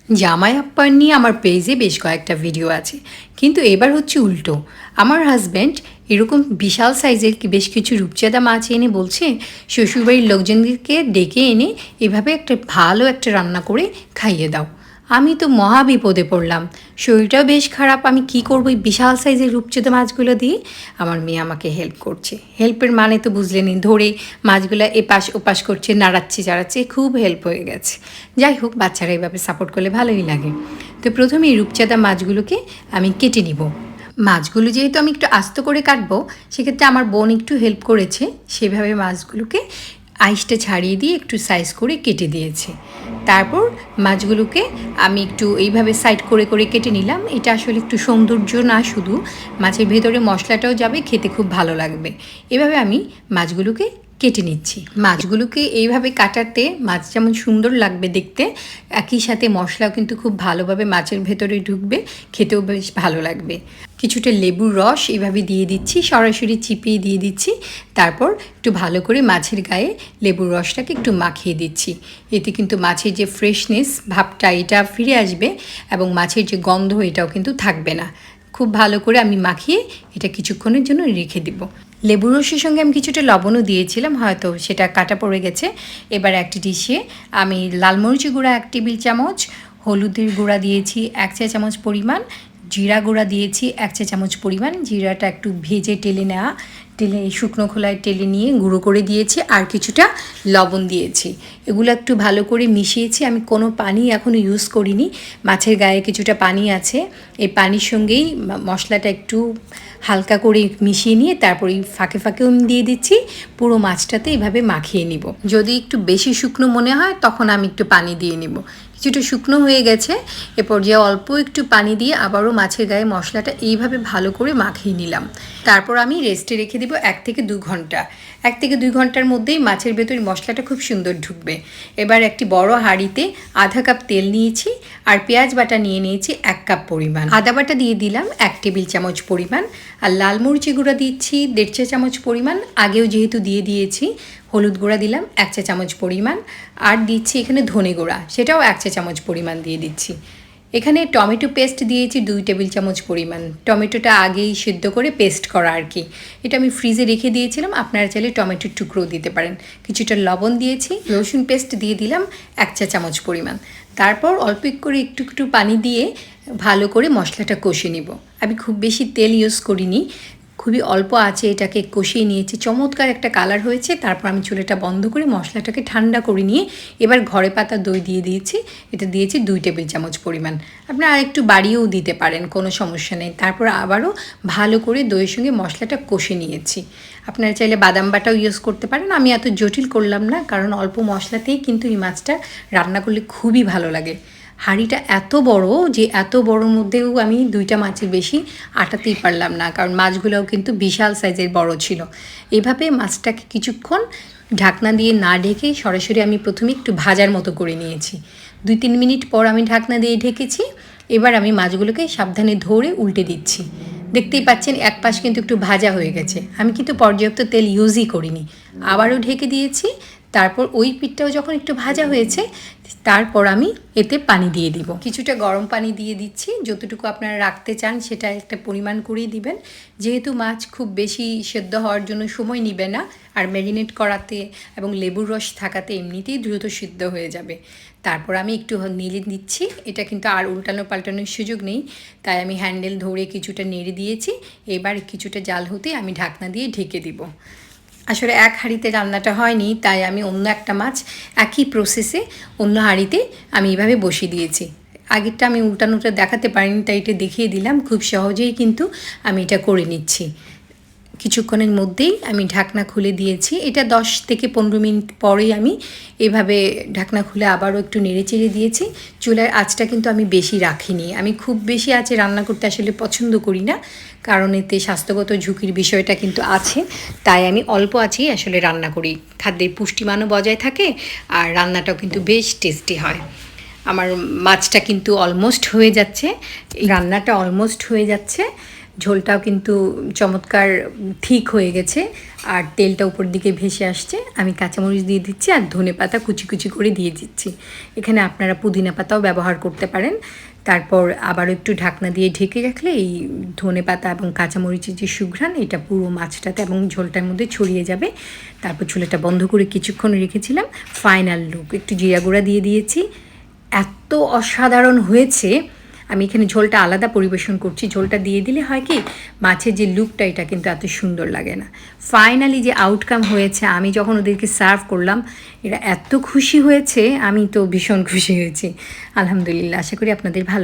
জামাই আপ্যায়ন নিয়ে আমার পেজে বেশ কয়েকটা ভিডিও আছে, কিন্তু এবার হচ্ছে উল্টো। আমার হাজব্যান্ড এরকম বিশাল সাইজের বেশ কিছু রূপচাঁদা মাছ এনে বলছে শ্বশুরবাড়ির লোকজনদেরকে ডেকে এনে এভাবে একটা ভালো একটা রান্না করে খাইয়ে দাও। আমি তো মহা বিপদে পড়লাম, শরীরটাও বেশ খারাপ। আমি কি করবো এই বিশাল সাইজের রূপচাঁদা মাছগুলো দিয়ে? আমার মেয়ে আমাকে হেল্প করছে। হেল্পের মানে তো বুঝলেনি, ধরে মাছগুলো এপাশ ওপাশ করছে, নাড়াচ্ছে চাড়াচ্ছে, খুব হেল্প হয়ে গেছে। যাই হোক, বাচ্চারা এইভাবে সাপোর্ট করলে ভালোই লাগে। তো প্রথমে এই রূপচাঁদা মাছগুলোকে আমি কেটে নিব। মাছগুলো যেহেতু আমি একটু আস্ত করে কাটবো, সেক্ষেত্রে আমার বোন একটু হেল্প করেছে। সেভাবে মাছগুলোকে আইসটা ছাড়িয়ে দিয়ে একটু সাইজ করে কেটে দিয়েছে। তারপর মাছগুলোকে আমি একটু এইভাবে সাইড করে করে কেটে নিলাম। এটা আসলে একটু সৌন্দর্য না, শুধু মাছের ভেতরে মশলাটাও যাবে, খেতে খুব ভালো লাগবে। এভাবে আমি মাছগুলোকে কেটে নিচ্ছি। মাছগুলোকে এইভাবে কাটাতে মাছ যেমন সুন্দর লাগবে দেখতে, একই সাথে মশলাও কিন্তু খুব ভালোভাবে মাছের ভেতরে ঢুকবে, খেতেও বেশ ভালো লাগবে। কিছুটা লেবুর রস এভাবে দিয়ে দিচ্ছি, সরাসরি চিপিয়ে দিয়ে দিচ্ছি। তারপর একটু ভালো করে মাছের গায়ে লেবুর রসটাকে একটু মাখিয়ে দিচ্ছি। এতে কিন্তু মাছের যে ফ্রেশনেস ভাবটা এটা ফিরে আসবে, এবং মাছের যে গন্ধ এটাও কিন্তু থাকবে না। খুব ভালো করে আমি মাখিয়ে এটা কিছুক্ষণের জন্য রেখে দিব। লেবুর রসের সঙ্গে আমি কিছুটা লবণও দিয়েছিলাম, হয়তো সেটা কাটা পড়ে গেছে। এবার একটি ডিশে আমি লাল মরিচের গুঁড়া 1 টেবিল চামচ, হলুদের গুঁড়া দিয়েছি 1 চা চামচ পরিমাণ, জিরা গুঁড়া দিয়েছি 1 চা চামচ পরিমাণ। জিরাটা একটু ভেজে টেলে নেওয়া, টেলে শুকনো খোলায় টেলে নিয়ে গুঁড়ো করে দিয়েছি, আর কিছুটা লবণ দিয়েছি। এগুলো একটু ভালো করে মিশিয়েছি। আমি কোনো পানি এখনও ইউজ করিনি, মাছের গায়ে কিছুটা পানি আছে। এই পানির সঙ্গেই মশলাটা একটু হালকা করে মিশিয়ে নিয়ে তারপর এই ফাঁকে ফাঁকেও দিয়ে দিচ্ছি। পুরো মাছটাতে এইভাবে মাখিয়ে নিব। যদি একটু বেশি শুকনো মনে হয় তখন আমি একটু পানি দিয়ে নিব। কিছুটা শুকনো হয়ে গেছে, এ পর্যায়ে অল্প একটু পানি দিয়ে আবারও মাছের গায়ে মশলাটা এইভাবে ভালো করে মাখিয়ে নিলাম। তারপর আমি রেস্টে রেখে দেবো 1 থেকে 2 ঘন্টা। 1 থেকে 2 ঘন্টার মধ্যেই মাছের ভেতর মশলাটা খুব সুন্দর ঢুকবে। এবার একটি বড় হাঁড়িতে আধা কাপ তেল নিয়েছি, আর পেঁয়াজ বাটা নিয়ে নিয়েছি 1 কাপ পরিমাণ। আদা বাটা দিয়ে দিলাম 1 টেবিল চামচ পরিমাণ, আর লাল মরিচি গুঁড়া দিচ্ছি 1.5 চা চামচ পরিমাণ, আগেও যেহেতু দিয়ে দিয়েছি। হলুদ গুঁড়া দিলাম 1 চা চামচ পরিমাণ, আর দিচ্ছি এখানে ধনে গুঁড়া, সেটাও 1 চা চামচ পরিমাণ দিয়ে দিচ্ছি। এখানে টমেটো পেস্ট দিয়েছি 2 টেবিল চামচ পরিমাণ। টমেটোটা আগেই সিদ্ধ করে পেস্ট করা আর কি। এটা আমি ফ্রিজে রেখে দিয়েছিলাম, আপনারা চাইলে টমেটোর টুকরোও দিতে পারেন। কিছুটা লবণ দিয়েছি, রসুন পেস্ট দিয়ে দিলাম 1 চা চামচ পরিমাণ। তারপর অল্প করে একটু একটু পানি দিয়ে ভালো করে মশলাটা কষে নিব। আমি খুব বেশি তেল ইউজ করিনি, খুবই অল্প আছে এটাকে কষিয়ে নিয়েছি। চমৎকার একটা কালার হয়েছে। তারপর আমি চুলাটা বন্ধ করে মশলাটাকে ঠান্ডা করে নিয়ে এবার ঘরে পাতা দই দিয়ে দিয়েছি। এটা দিয়েছি 2 টেবিল চামচ পরিমাণ। আপনারা আরেকটু বাড়িয়েও দিতে পারেন, কোনো সমস্যা নেই। তারপর আবারও ভালো করে দইয়ের সঙ্গে মশলাটা কষে নিয়েছি। আপনারা চাইলে বাদাম বাটাও ইউজ করতে পারেন, আমি এত জটিল করলাম না, কারণ অল্প মশলাতেই কিন্তু এই মাছটা রান্না করলে খুবই ভালো লাগে। হাঁড়িটা এত বড় যে এত বড়োর মধ্যেও আমি 2টা মাছের বেশি আটাতেই পারলাম না, কারণ মাছগুলোও কিন্তু বিশাল সাইজের বড় ছিল। এভাবে মাছটাকে কিছুক্ষণ ঢাকনা দিয়ে না ঢেকে সরাসরি আমি প্রথমে একটু ভাজার মতো করে নিয়েছি। 2-3 মিনিট পর আমি ঢাকনা দিয়ে ঢেকেছি। এবার আমি মাছগুলোকে সাবধানে ধরে উল্টে দিচ্ছি। দেখতেই পাচ্ছেন এক পাশ কিন্তু একটু ভাজা হয়ে গেছে। আমি কিন্তু পর্যাপ্ত তেল ইউজই করিনি, আবারও ঢেকে দিয়েছি। তারপর ওই পিঠটাও যখন একটু ভাজা হয়েছে, তারপর আমি এতে পানি দিয়ে দিব। কিছুটা গরম পানি দিয়ে দিচ্ছি, যতটুকু আপনারা রাখতে চান সেটা একটা পরিমাণ করেই দিবেন। যেহেতু মাছ খুব বেশি সেদ্ধ হওয়ার জন্য সময় নেবে না, আর ম্যারিনেট করাতে এবং লেবুর রস থাকাতে এমনিতেই দ্রুত সিদ্ধ হয়ে যাবে। তারপর আমি একটু নেড়ে দিচ্ছি। এটা কিন্তু আর উল্টানো পাল্টানোর সুযোগ নেই, তাই আমি হ্যান্ডেল ধরে কিছুটা নেড়ে দিয়েছি। এবার কিছুটা জাল হতে আমি ঢাকনা দিয়ে ঢেকে দিব। আসলে এক হাঁড়িতে রান্নাটা হয়নি, তাই আমি অন্য একটা মাছ একই প্রসেসে অন্য হাঁড়িতে আমি এইভাবে বসিয়ে দিয়েছি। আগেরটা আমি উল্টানোটা দেখাতে পারিনি, তাই এটা দেখিয়ে দিলাম। খুব সহজেই কিন্তু আমি এটা করে নিচ্ছি। কিছুক্ষণের মধ্যেই আমি ঢাকনা খুলে দিয়েছি। এটা 10 থেকে 15 মিনিট পরেই আমি এভাবে ঢাকনা খুলে আবারও একটু নেড়েচেড়ে দিয়েছি। চুলার আঁচটা কিন্তু আমি বেশি রাখিনি। আমি খুব বেশি আঁচে রান্না করতে আসলে পছন্দ করি না, কারণ এতে স্বাস্থ্যগত ঝুঁকির বিষয়টা কিন্তু আছে। তাই আমি অল্প আঁচেই আসলে রান্না করি। খাদ্যের পুষ্টিমানও বজায় থাকে, আর রান্নাটাও কিন্তু বেশ টেস্টি হয়। আমার মাছটা কিন্তু অলমোস্ট হয়ে যাচ্ছে, রান্নাটা অলমোস্ট হয়ে যাচ্ছে। ঝোলটাও কিন্তু চমৎকার ঠিক হয়ে গেছে, আর তেলটা উপর দিকে ভেসে আসছে। আমি কাঁচামরিচ দিয়ে দিচ্ছি আর ধনেপাতা কুচি কুচি করে দিয়ে দিচ্ছি। এখানে আপনারা পুদিনা পাতাও ব্যবহার করতে পারেন। তারপর আবারও একটু ঢাকনা দিয়ে ঢেকে রাখলে এই ধনেপাতা এবং কাঁচামরিচের যে সুঘ্রাণ এটা পুরো মাছটাতে এবং ঝোলটার মধ্যে ছড়িয়ে যাবে। তারপর চুলাটা বন্ধ করে কিছুক্ষণ রেখেছিলাম। ফাইনাল লুক, একটু জিরা গুঁড়া দিয়ে দিয়েছি। এত অসাধারণ হয়েছে। আমি এখানে ঝোলটা আলাদা পরিবেশন করছি। ঝোলটা দিয়ে দিলে হয় কি, মাছের যে লুকটা এটা কিন্তু এত সুন্দর লাগে না। ফাইনালি যে আউটকাম হয়েছে, আমি যখন ওদেরকে সার্ভ করলাম এরা এত খুশি হয়েছে, আমি তো ভীষণ খুশি হয়েছি। আলহামদুলিল্লাহ, আশা করি আপনাদের ভালো